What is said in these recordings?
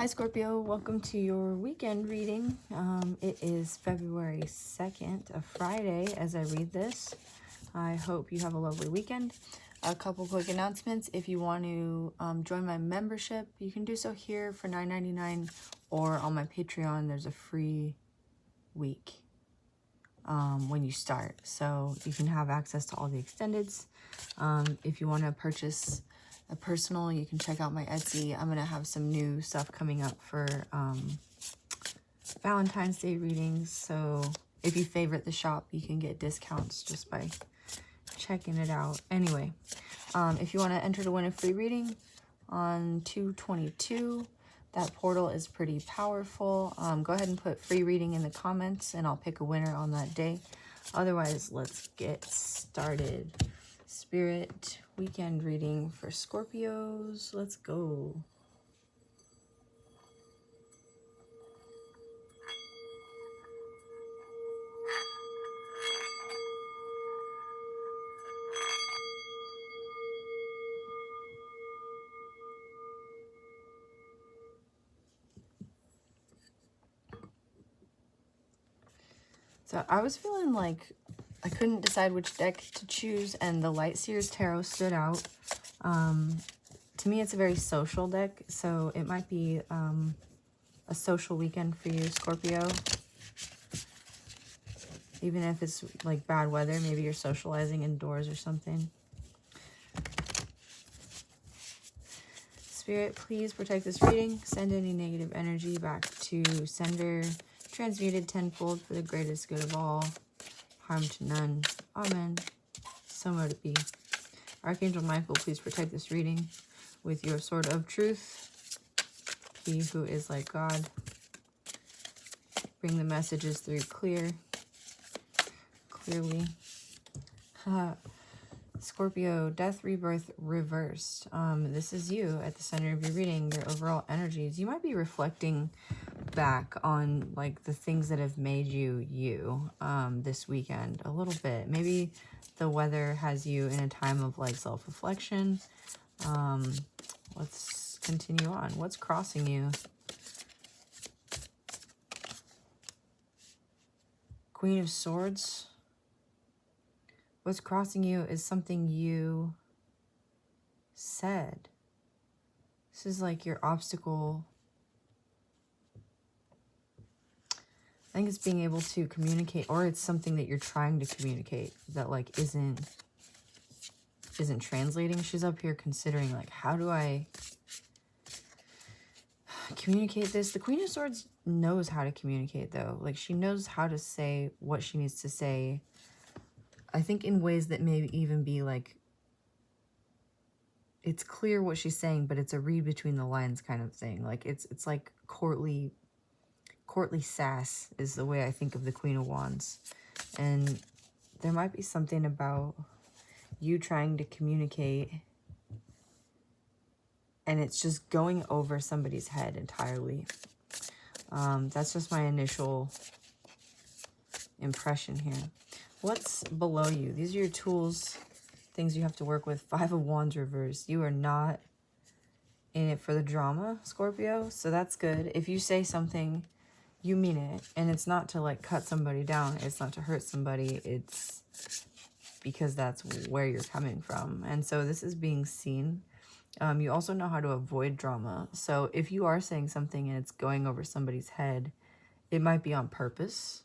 Hi Scorpio, welcome to your weekend reading. It is February 2nd, a Friday as I read this. I hope you have a lovely weekend. A couple quick announcements. If you want to join my membership, you can do so here for $9.99 or on my Patreon. There's a free week when you start. So you can have access to all the extendeds. If you want to purchase a personal, you can check out my Etsy. I'm going to have some new stuff coming up for Valentine's Day readings. So if you favorite the shop, you can get discounts just by checking it out. Anyway, if you want to enter to win a free reading on 2/22, that portal is pretty powerful. Go ahead and put free reading in the comments and I'll pick a winner on that day. Otherwise, let's get started. Spirit weekend reading for Scorpios. Let's go. So I was feeling like I couldn't decide which deck to choose, and the Light Seers Tarot stood out. To me, it's a very social deck, so it might be a social weekend for you, Scorpio. Even if it's like bad weather, maybe you're socializing indoors or something. Spirit, please protect this reading. Send any negative energy back to sender. Transmuted tenfold for the greatest good of all. Harm to none. Amen. So mote it be. Archangel Michael, please protect this reading with your sword of truth. He who is like God. Bring the messages through clearly. Scorpio, death, rebirth, reversed. This is you at the center of your reading, your overall energies. You might be reflecting back on like the things that have made you this weekend a little bit. Maybe the weather has you in a time of like self-reflection. Let's continue on. What's crossing you? Queen of Swords. What's crossing you is something you said. This is like your obstacle. I think it's being able to communicate, or it's something that you're trying to communicate that like isn't translating. She's up here considering like, how do I communicate this? The Queen of Swords knows how to communicate though. Like she knows how to say what she needs to say. I think in ways that may even be like, it's clear what she's saying, but it's a read between the lines kind of thing. Like it's like courtly sass is the way I think of the Queen of Wands. And there might be something about you trying to communicate and it's just going over somebody's head entirely. That's just my initial impression here. What's below you? These are your tools, things you have to work with. Five of Wands reversed. You are not in it for the drama, Scorpio. So that's good. If you say something, you mean it. And it's not to like cut somebody down. It's not to hurt somebody. It's because that's where you're coming from. And so this is being seen. You also know how to avoid drama. So if you are saying something and it's going over somebody's head, it might be on purpose.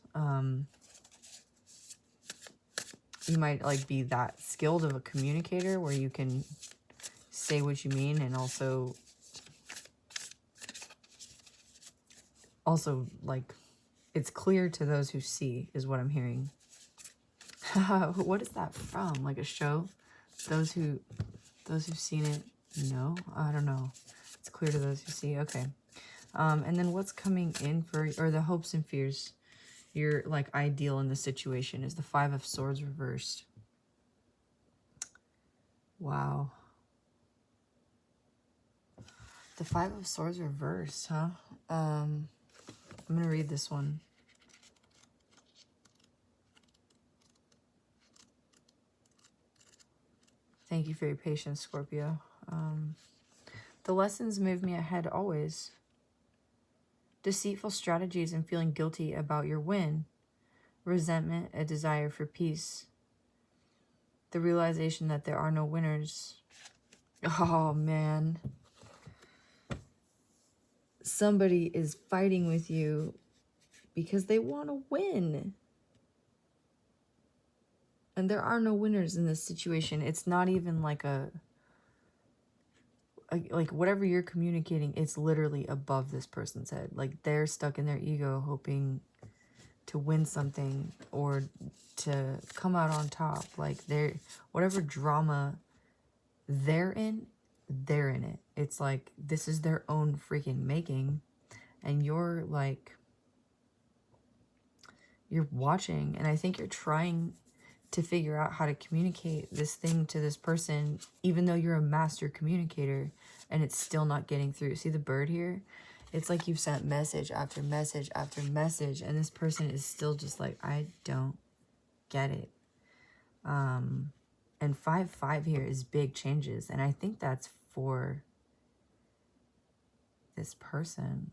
You might like be that skilled of a communicator where you can say what you mean and also like it's clear to those who see is what I'm hearing. What is that from? Like a show? Those who've seen it know? I don't know. It's clear to those who see. Okay. And then what's coming in for, or the hopes and fears, your like ideal in this situation is the Five of Swords reversed. Wow. The Five of Swords reversed, huh? I'm going to read this one. Thank you for your patience, Scorpio. The lessons move me ahead always. deceitful strategies and feeling guilty about your win, resentment, a desire for peace, the realization that there are no winners. Oh man, somebody is fighting with you because they want to win. And there are no winners in this situation. It's not even like like whatever you're communicating, it's literally above this person's head. Like they're stuck in their ego hoping to win something or to come out on top. Like they're, whatever drama they're in it. It's like this is their own freaking making, and you're like, you're watching, and I think you're trying to figure out how to communicate this thing to this person, even though you're a master communicator, and it's still not getting through. See the bird here? It's like you've sent message after message after message, and this person is still just like, I don't get it. And 5-5 here is big changes, and I think that's for this person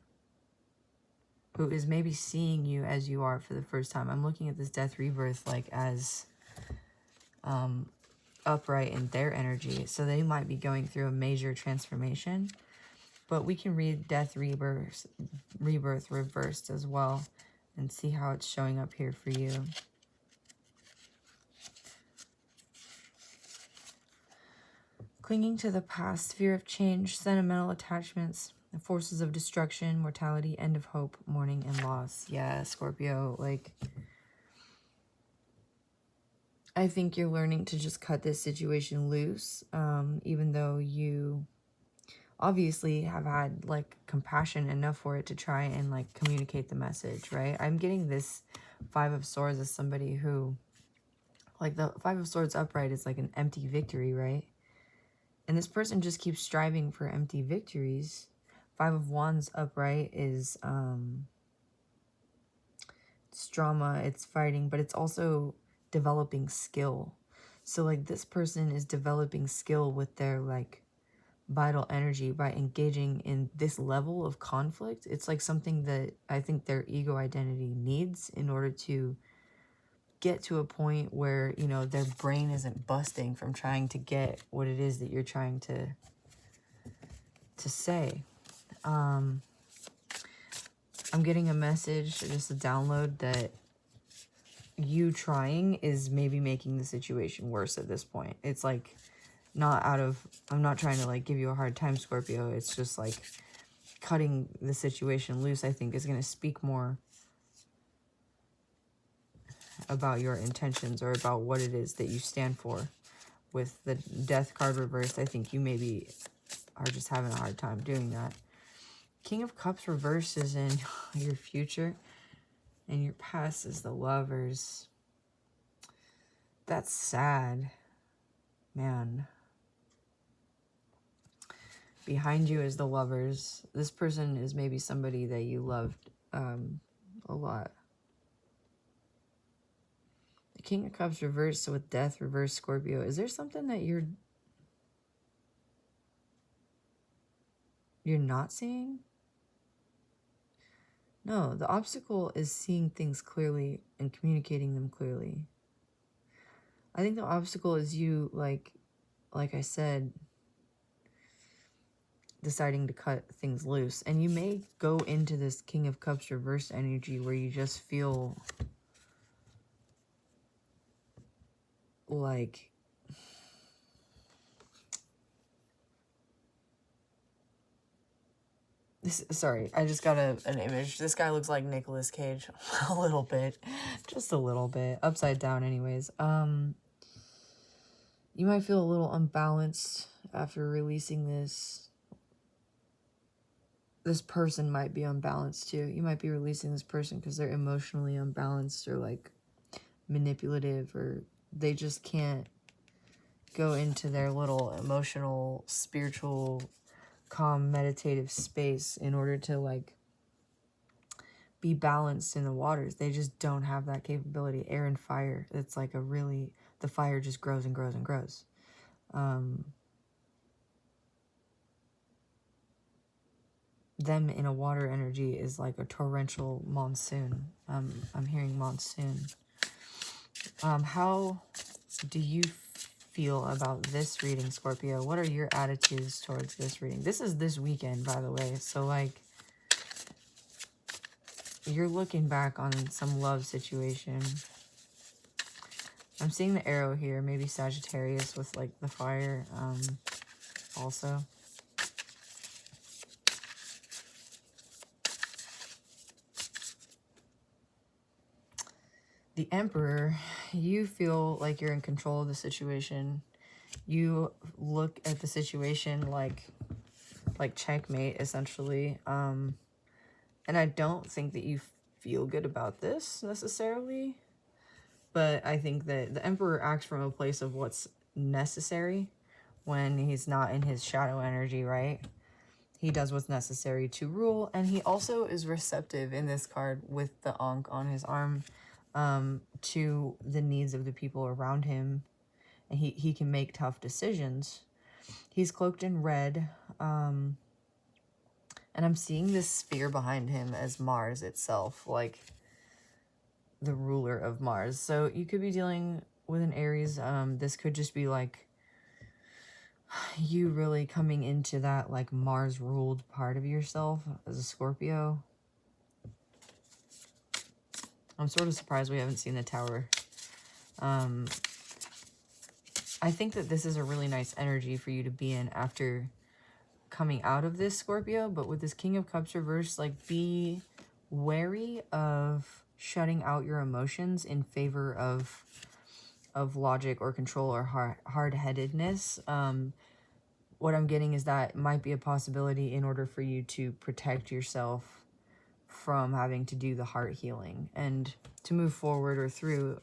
who is maybe seeing you as you are for the first time. I'm looking at this death rebirth like as upright in their energy, so they might be going through a major transformation. But we can read death rebirth reversed as well and see how it's showing up here for you. Clinging to the past, fear of change, sentimental attachments, the forces of destruction, mortality, end of hope, mourning, and loss. Yeah, Scorpio, like, I think you're learning to just cut this situation loose, even though you obviously have had, like, compassion enough for it to try and, like, communicate the message, right? I'm getting this 5 of Swords as somebody who, like, the 5 of Swords upright is like an empty victory, right? And this person just keeps striving for empty victories. 5 of Wands upright is, it's drama, it's fighting, but it's also developing skill. So, like, this person is developing skill with their, like, vital energy by engaging in this level of conflict. It's, like, something that I think their ego identity needs in order to get to a point where, you know, their brain isn't busting from trying to get what it is that you're trying to say. I'm getting a message, just a download, that you trying is maybe making the situation worse at this point. It's like not out of, I'm not trying to like give you a hard time, Scorpio. It's just like cutting the situation loose, I think, is going to speak more about your intentions or about what it is that you stand for. With the death card reversed, I think you maybe are just having a hard time doing that. King of Cups reversed is in your future, and your past is the Lovers. That's sad, man. Behind you is the Lovers. This person is maybe somebody that you loved a lot. The King of Cups reversed with death reversed, Scorpio. Is there something that you're not seeing? No, the obstacle is seeing things clearly and communicating them clearly. I think the obstacle is you, like I said, deciding to cut things loose. And you may go into this King of Cups reverse energy where you just feel like this. Sorry, I just got an image. This guy looks like Nicolas Cage a little bit, just a little bit, upside down anyways. You might feel a little unbalanced after releasing this. This person might be unbalanced too. You might be releasing this person because they're emotionally unbalanced or like manipulative, or they just can't go into their little emotional, spiritual, calm, meditative space in order to like be balanced in the waters. They just don't have that capability. Air and fire. It's like a really, the fire just grows and grows and grows. them in a water energy is like a torrential monsoon. I'm hearing monsoon. How do you feel about this reading, Scorpio? What are your attitudes towards this reading? This is this weekend, by the way. So, like, you're looking back on some love situation. I'm seeing the arrow here. Maybe Sagittarius with, like, the fire also. The Emperor, you feel like you're in control of the situation. You look at the situation like checkmate, essentially. And I don't think that you feel good about this necessarily. But I think that the Emperor acts from a place of what's necessary when he's not in his shadow energy, right? He does what's necessary to rule. And he also is receptive in this card with the Ankh on his arm to the needs of the people around him. And he can make tough decisions. He's cloaked in red. And I'm seeing this sphere behind him as Mars itself, like the ruler of Mars. So you could be dealing with an Aries. This could just be like you really coming into that like Mars ruled part of yourself as a Scorpio. I'm sort of surprised we haven't seen the Tower. I think that this is a really nice energy for you to be in after coming out of this, Scorpio. But with this King of Cups reversed, like, be wary of shutting out your emotions in favor of logic or control or hard-headedness. What I'm getting is that might be a possibility in order for you to protect yourself from having to do the heart healing. And to move forward or through,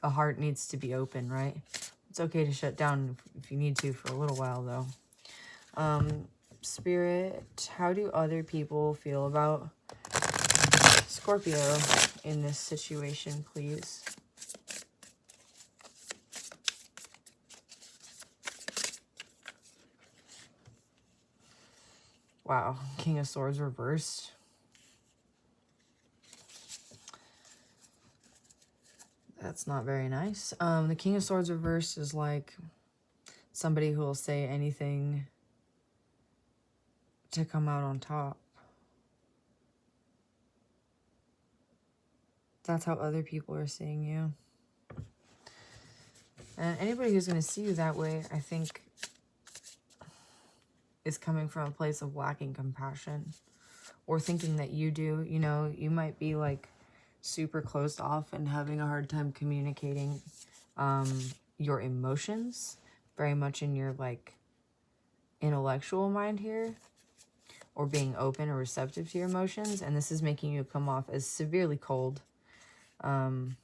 a heart needs to be open, right? It's okay to shut down if you need to for a little while, though. Spirit, how do other people feel about Scorpio in this situation, please? Wow, King of Swords reversed. That's not very nice. The King of Swords reversed is like somebody who will say anything to come out on top. That's how other people are seeing you. And anybody who's going to see you that way, I think, is coming from a place of lacking compassion or thinking that you do. You know, you might be like super closed off and having a hard time communicating your emotions very much in your like intellectual mind here, or being open or receptive to your emotions. And this is making you come off as severely cold. And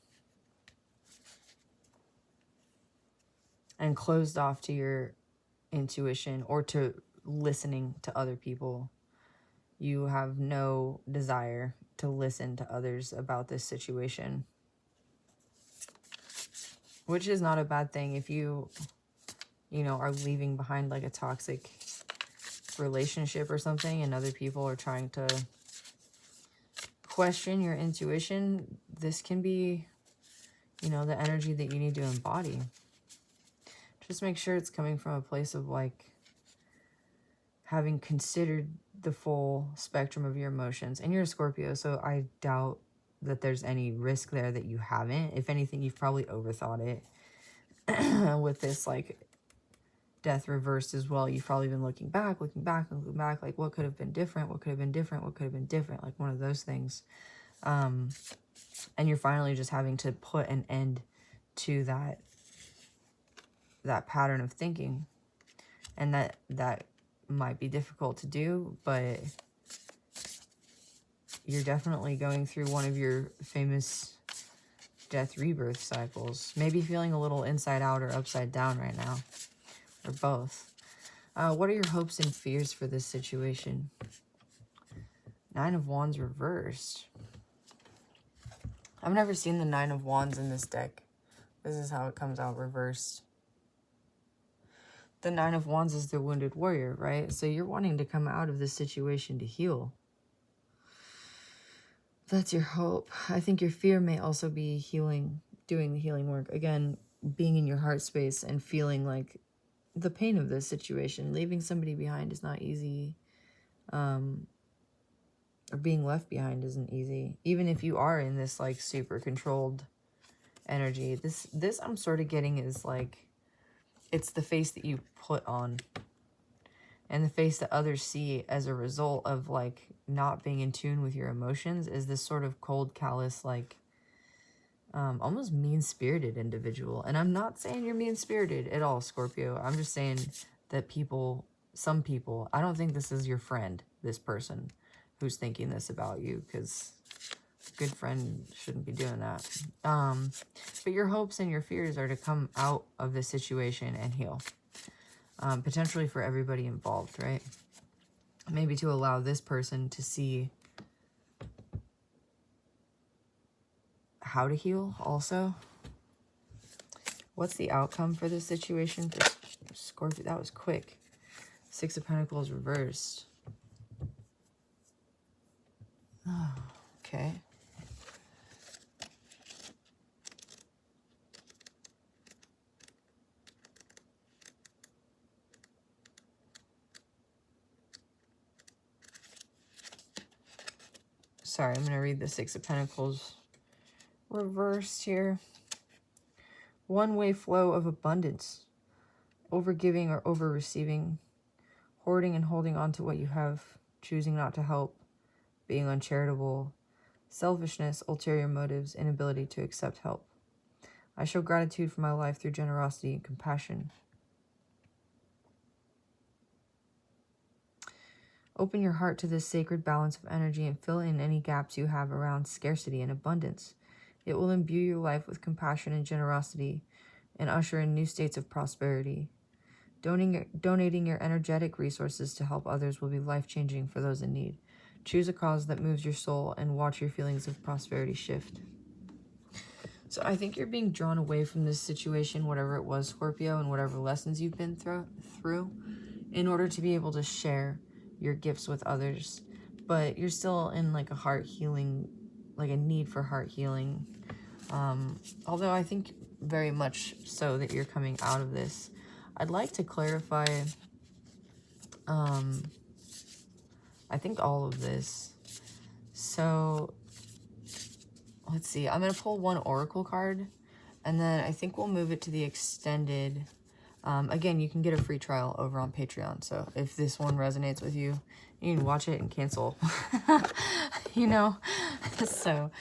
closed off to your intuition or to listening to other people. You have no desire to listen to others about this situation, which is not a bad thing if you know, are leaving behind like a toxic relationship or something and other people are trying to question your intuition. This can be, you know, the energy that you need to embody. Just make sure it's coming from a place of like having considered the full spectrum of your emotions. And you're a Scorpio, so I doubt that there's any risk there that you haven't. If anything, you've probably overthought it. With this like death reversed as well, you've probably been looking back, like what could have been different, what could have been different, what could have been different, like one of those things. And you're finally just having to put an end to that pattern of thinking. And that might be difficult to do, but you're definitely going through one of your famous death rebirth cycles. Maybe feeling a little inside out or upside down right now, or both. What are your hopes and fears for this situation? 9 of Wands reversed. I've never seen the 9 of Wands in this deck. This is how it comes out reversed. The Nine of Wands is the wounded warrior, right? So you're wanting to come out of this situation to heal. That's your hope. I think your fear may also be healing, doing the healing work. Again, being in your heart space and feeling like the pain of this situation. Leaving somebody behind is not easy. Or being left behind isn't easy. Even if you are in this like super controlled energy. This I'm sort of getting is like, it's the face that you put on. And the face that others see as a result of like not being in tune with your emotions is this sort of cold, callous, like almost mean-spirited individual. And I'm not saying you're mean-spirited at all, Scorpio. I'm just saying that some people, I don't think this is your friend, this person who's thinking this about you, because a good friend shouldn't be doing that. But your hopes and your fears are to come out of this situation and heal. Potentially for everybody involved, right? Maybe to allow this person to see how to heal also. What's the outcome for this situation for Scorpio? That was quick. Six of Pentacles reversed. Oh, okay. Sorry, I'm going to read the Six of Pentacles reversed here. One-way flow of abundance. Overgiving or over-receiving. Hoarding and holding on to what you have. Choosing not to help. Being uncharitable. Selfishness, ulterior motives, inability to accept help. I show gratitude for my life through generosity and compassion. Open your heart to this sacred balance of energy and fill in any gaps you have around scarcity and abundance. It will imbue your life with compassion and generosity and usher in new states of prosperity. Donating your energetic resources to help others will be life-changing for those in need. Choose a cause that moves your soul and watch your feelings of prosperity shift. So I think you're being drawn away from this situation, whatever it was, Scorpio, and whatever lessons you've been through, in order to be able to share your gifts with others. But you're still in like a heart healing, like a need for heart healing. Although I think very much so that you're coming out of this. I'd like to clarify, I think all of this. So let's see. I'm going to pull one oracle card, and then I think we'll move it to the extended. Again, you can get a free trial over on Patreon. So if this one resonates with you, you can watch it and cancel. You know? So,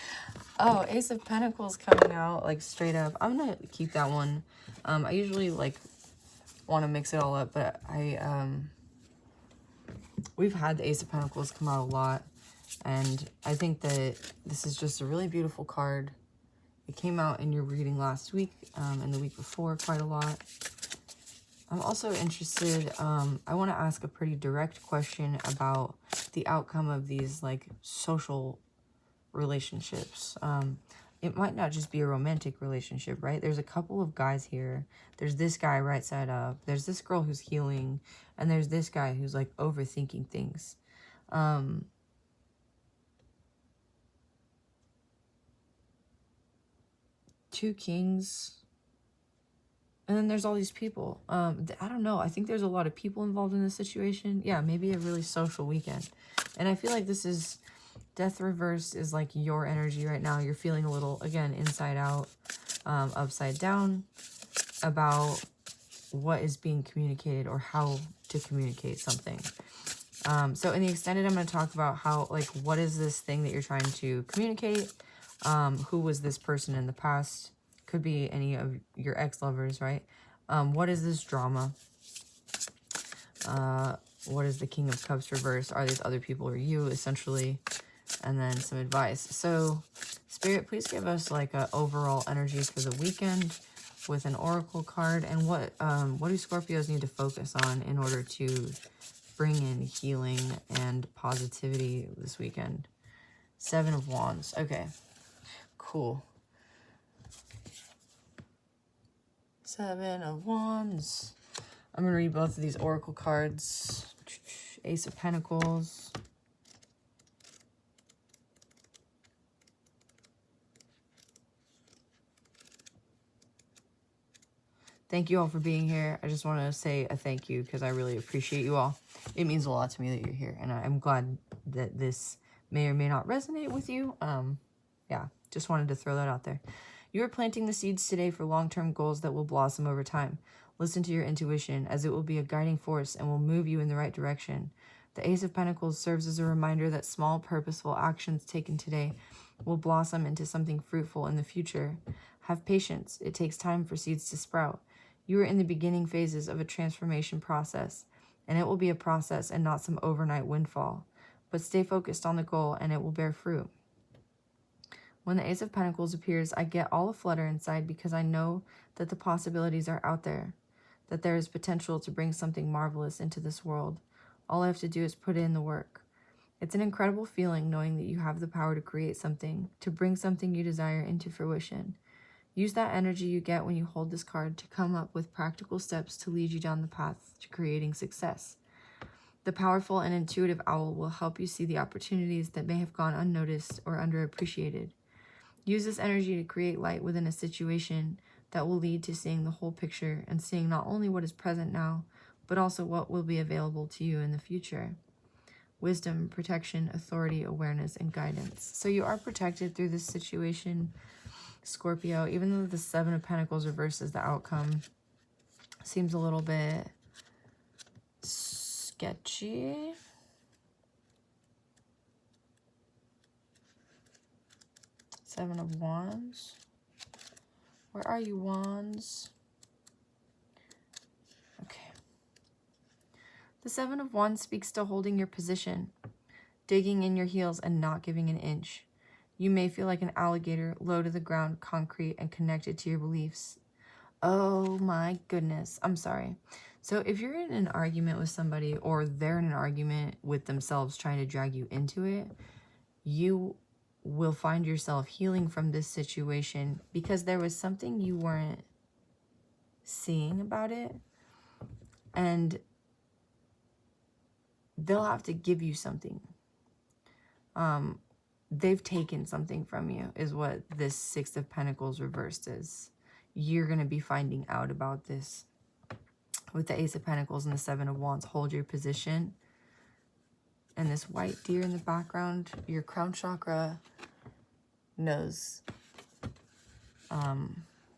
oh, Ace of Pentacles coming out, like, straight up. I'm going to keep that one. I usually, like, want to mix it all up, but we've had the Ace of Pentacles come out a lot. And I think that this is just a really beautiful card. It came out in your reading last week and the week before quite a lot. I'm also interested, I want to ask a pretty direct question about the outcome of these like social relationships. It might not just be a romantic relationship, right? There's a couple of guys here. There's this guy right side up. There's this girl who's healing. And there's this guy who's like overthinking things. Two kings. And then there's all these people. I don't know. I think there's a lot of people involved in this situation. Yeah, maybe a really social weekend. And I feel like this is... Death reversed is like your energy right now. You're feeling a little, again, inside out, upside down about what is being communicated or how to communicate something. So in the extended, I'm going to talk about how, like, what is this thing that you're trying to communicate? Who was this person in the past? Could be any of your ex-lovers, right? What is this drama? What is the King of Cups reversed? Are these other people or you, essentially? And then some advice. So, Spirit, please give us like a overall energy for the weekend with an oracle card. And what do Scorpios need to focus on in order to bring in healing and positivity this weekend? Seven of Wands. Okay, cool. Seven of Wands. I'm going to read both of these oracle cards. Ace of Pentacles. Thank you all for being here. I just want to say a thank you because I really appreciate you all. It means a lot to me that you're here, and I'm glad that this may or may not resonate with you. Yeah, just wanted to throw that out there. You are planting the seeds today for long-term goals that will blossom over time. Listen to your intuition, as it will be a guiding force and will move you in the right direction. The Ace of Pentacles serves as a reminder that small, purposeful actions taken today will blossom into something fruitful in the future. Have patience. It takes time for seeds to sprout. You are in the beginning phases of a transformation process, and it will be a process and not some overnight windfall. But stay focused on the goal, and it will bear fruit. When the Ace of Pentacles appears, I get all aflutter inside because I know that the possibilities are out there, that there is potential to bring something marvelous into this world. All I have to do is put in the work. It's an incredible feeling knowing that you have the power to create something, to bring something you desire into fruition. Use that energy you get when you hold this card to come up with practical steps to lead you down the path to creating success. The powerful and intuitive owl will help you see the opportunities that may have gone unnoticed or underappreciated. Use this energy to create light within a situation that will lead to seeing the whole picture and seeing not only what is present now, but also what will be available to you in the future. Wisdom, protection, authority, awareness, and guidance. So you are protected through this situation, Scorpio, even though the Seven of Pentacles reverse is the outcome. Seems a little bit sketchy. Seven of Wands. Where are you, Wands? Okay. The Seven of Wands speaks to holding your position, digging in your heels and not giving an inch. You may feel like an alligator, low to the ground, concrete, and connected to your beliefs. Oh my goodness. I'm sorry. So if you're in an argument with somebody, or they're in an argument with themselves trying to drag you into it, you will find yourself healing from this situation because there was something you weren't seeing about it, and they'll have to give you something. They've taken something from you is what this Six of Pentacles reversed is. You're going to be finding out about this. With the Ace of Pentacles and the Seven of Wands, hold your position. And this white deer in the background, your crown chakra knows.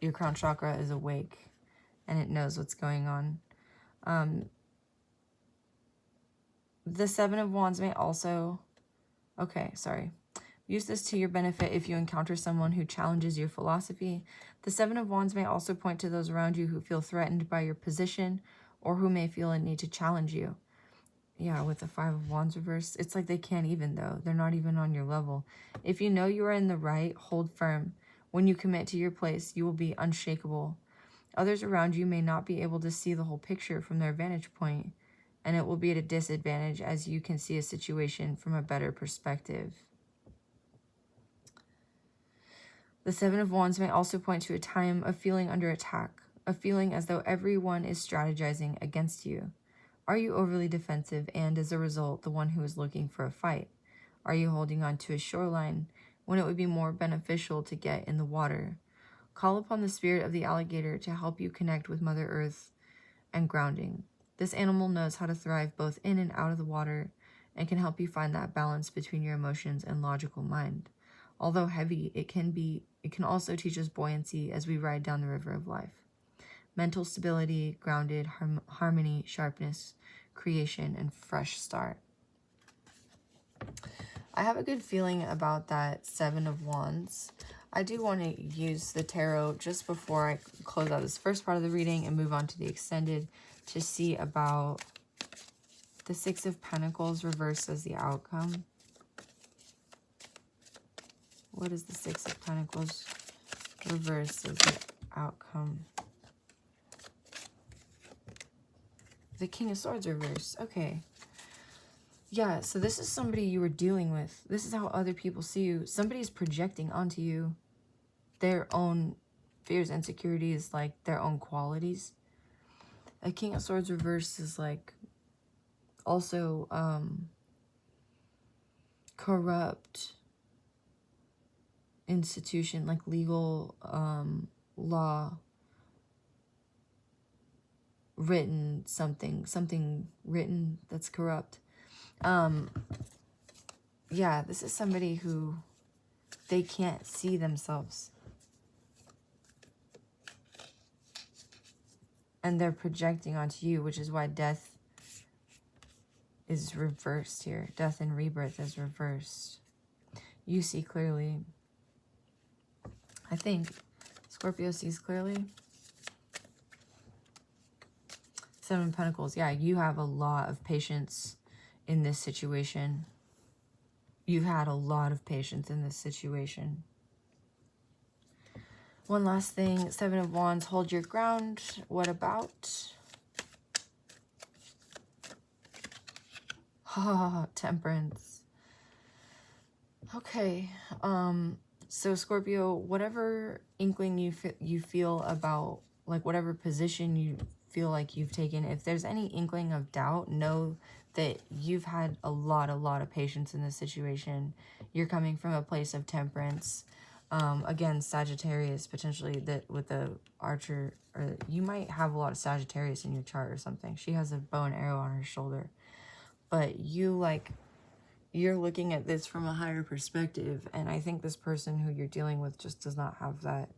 Your crown chakra is awake and it knows what's going on. The Seven of Wands may also... Okay, sorry. Use this to your benefit if you encounter someone who challenges your philosophy. The Seven of Wands may also point to those around you who feel threatened by your position or who may feel a need to challenge you. Yeah, with the Five of Wands reversed, it's like they can't even, though. They're not even on your level. If you know you are in the right, hold firm. When you commit to your place, you will be unshakable. Others around you may not be able to see the whole picture from their vantage point, and it will be at a disadvantage as you can see a situation from a better perspective. The Seven of Wands may also point to a time of feeling under attack, of feeling as though everyone is strategizing against you. Are you overly defensive and, as a result, the one who is looking for a fight? Are you holding on to a shoreline when it would be more beneficial to get in the water? Call upon the spirit of the alligator to help you connect with Mother Earth and grounding. This animal knows how to thrive both in and out of the water and can help you find that balance between your emotions and logical mind. Although heavy, it can also teach us buoyancy as we ride down the river of life. Mental stability, grounded, harmony, sharpness, creation, and fresh start. I have a good feeling about that Seven of Wands. I do want to use the tarot just before I close out this first part of the reading and move on to the extended to see about the Six of Pentacles reversed as the outcome. What is the Six of Pentacles reversed as the outcome? The King of Swords reversed. Okay. Yeah, so this is somebody you were dealing with. This is how other people see you. Somebody's projecting onto you their own fears, insecurities, like their own qualities. A King of Swords reversed is like also corrupt institution, like legal law, written something written that's corrupt. Yeah, this is somebody who they can't see themselves. And they're projecting onto you, which is why death is reversed here. Death and rebirth is reversed. You see clearly. I think Scorpio sees clearly. Seven of Pentacles. Yeah, you have a lot of patience in this situation. You've had a lot of patience in this situation. One last thing. Seven of Wands. Hold your ground. What about? Temperance. Okay. So Scorpio, whatever inkling you feel about, like whatever position you feel like you've taken, if there's any inkling of doubt, know that you've had a lot of patience in this situation. You're coming from a place of temperance. Again, Sagittarius, potentially, that with the Archer, or you might have a lot of Sagittarius in your chart or something. She has a bow and arrow on her shoulder. But you're looking at this from a higher perspective, and I think this person who you're dealing with just does not have that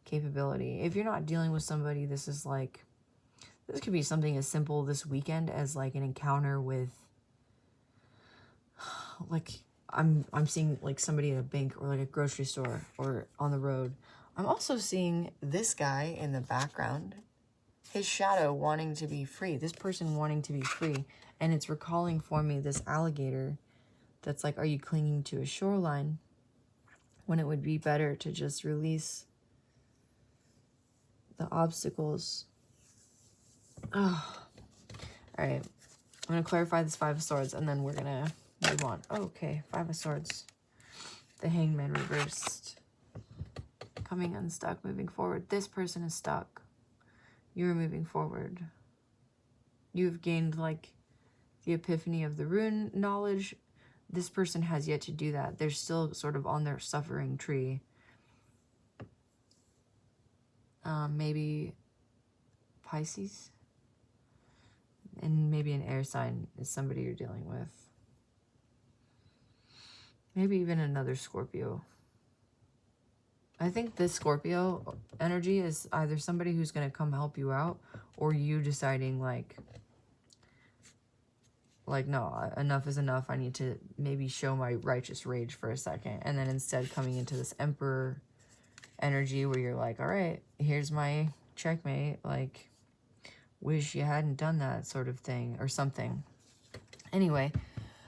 capability. If you're not dealing with somebody, this is like, this could be something as simple this weekend as like an encounter with, like, I'm seeing like somebody at a bank or like a grocery store or on the road. I'm also seeing this guy in the background, his shadow wanting to be free, this person wanting to be free, and it's recalling for me this alligator that's like, are you clinging to a shoreline when it would be better to just release the obstacles? Oh, all right. I'm going to clarify this Five of Swords, and then we're going to move on. Oh, okay, Five of Swords. The Hangman reversed. Coming unstuck, moving forward. This person is stuck. You're moving forward. You've gained, like, the epiphany of the rune knowledge. This person has yet to do that. They're still sort of on their suffering tree. Maybe Pisces. And maybe an air sign is somebody you're dealing with. Maybe even another Scorpio. I think this Scorpio energy is either somebody who's going to come help you out, or you deciding like, no, enough is enough. I need to maybe show my righteous rage for a second. And then instead coming into this Emperor energy where you're like, all right, here's my checkmate. Like, wish you hadn't done that sort of thing or something. Anyway,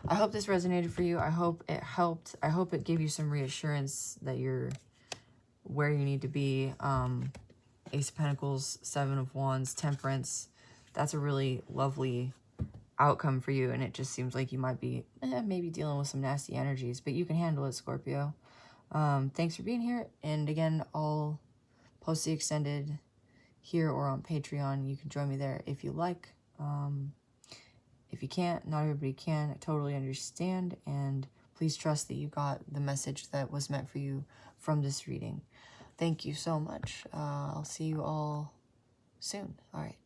I hope this resonated for you. I hope it helped. I hope it gave you some reassurance that you're where you need to be. Ace of Pentacles, Seven of Wands, Temperance. That's a really lovely outcome for you, and it just seems like you might be maybe dealing with some nasty energies, but you can handle it, Scorpio. Thanks for being here, and again, I'll post the extended here or on Patreon. You can join me there if you like. If you can't, not everybody can. I totally understand, and please trust that you got the message that was meant for you from this reading. Thank you so much. I'll see you all soon. All right.